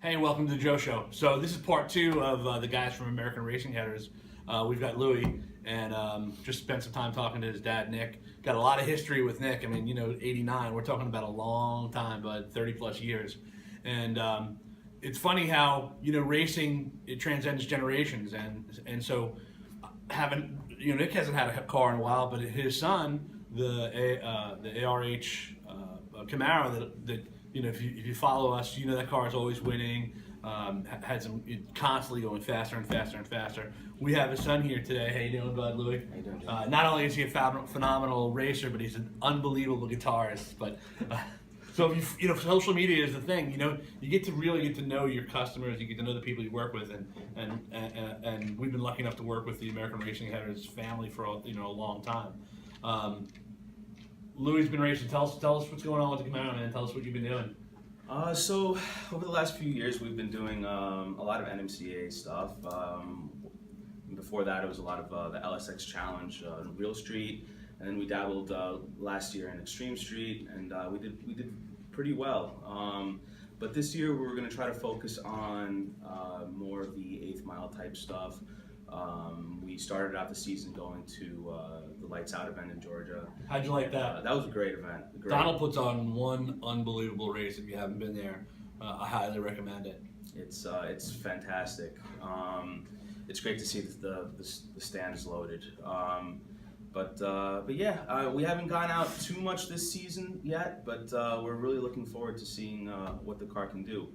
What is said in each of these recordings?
Hey, welcome to the Joe Show. So this is part two of the guys from American Racing Headers. We've got Louie, and just spent some time talking to his dad, Nick. Got a lot of history with Nick. I mean, 89. We're talking about a long time, but 30 plus years. And it's funny how racing, it transcends generations, and so having Nick hasn't had a car in a while, but his son, the ARH Camaro that if you follow us, that car is always winning. Had some constantly going faster and faster and faster. We have his son here today. How you doing, bud, Louie? How you doing, Not only is he a phenomenal racer, but he's an unbelievable guitarist. But so if social media is the thing. You get to really get to know your customers. You get to know the people you work with, and we've been lucky enough to work with the American Racing Headers family for a long time. Louie's been racing. Tell us what's going on with the Camaro, man. Tell us what you've been doing. So over the last few years, we've been doing a lot of NMCA stuff. Before that, it was a lot of the LSX Challenge in Real Street, and then we dabbled last year in Extreme Street, and we did pretty well. But this year, we were going to try to focus on more of the 8th mile type stuff. We started out the season going to the Lights Out event in Georgia. How'd you like that? That was a great event. Donald puts on one unbelievable race. If you haven't been there, I highly recommend it. It's fantastic. It's great to see the stands loaded. But yeah, we haven't gone out too much this season yet, but we're really looking forward to seeing what the car can do.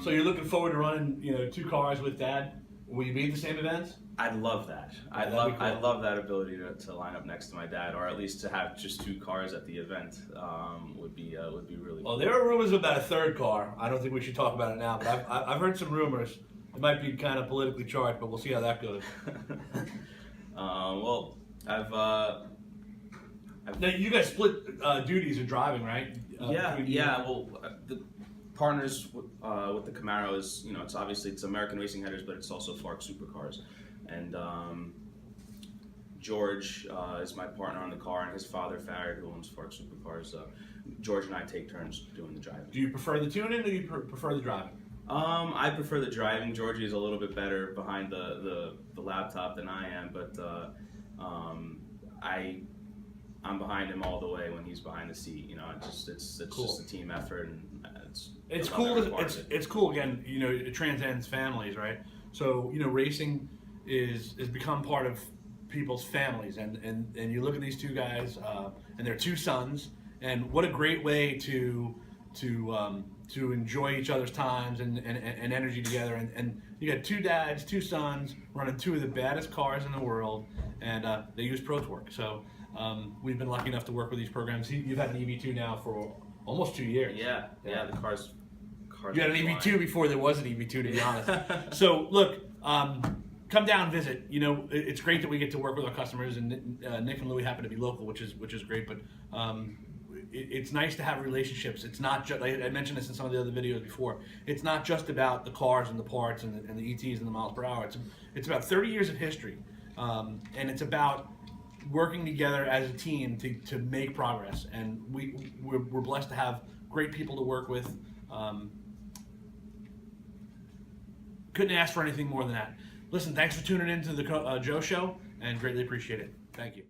So you're looking forward to running, 2 cars with Dad? Will you be at the same events? I'd love that. I'd love that ability to line up next to my dad, or at least to have just 2 cars at the event. Would be really. Well, there are rumors about a 3rd car. I don't think we should talk about it now, but I've heard some rumors. It might be kind of politically charged, but we'll see how that goes. Well, now you guys split duties of driving, right? Yeah. Well, the partners with the Camaro is, it's American Racing Headers, but it's also Farks Supercars. And George is my partner on the car, and his father, Farrad, who owns Farks Supercars. George and I take turns doing the driving. Do you prefer the tuning, or do you prefer the driving? I prefer the driving. Georgie is a little bit better behind the laptop than I am, but I'm behind him all the way when he's behind the seat. It's cool. Just a team effort, and it's cool. It's cool. Again, it transcends families, right? So racing is become part of people's families, and you look at these 2 guys, and their 2 sons, and what a great way to enjoy each other's times and energy together. And you got 2 dads, 2 sons running 2 of the baddest cars in the world, and they use Pro Torque. So we've been lucky enough to work with these programs. You've had an EV2 now for almost 2 years. Yeah. The cars. You had an EV2 before there was an EV2, to be honest. So look, come down and visit. It's great that we get to work with our customers, and Nick and Louie happen to be local, which is great. But it's nice to have relationships. It's not just, like I mentioned this in some of the other videos before, it's not just about the cars and the parts and the ETs and the miles per hour. It's about 30 years of history, and it's about working together as a team to make progress. And we're blessed to have great people to work with. Couldn't ask for anything more than that. Listen, thanks for tuning in to the Joe Show, and greatly appreciate it. Thank you.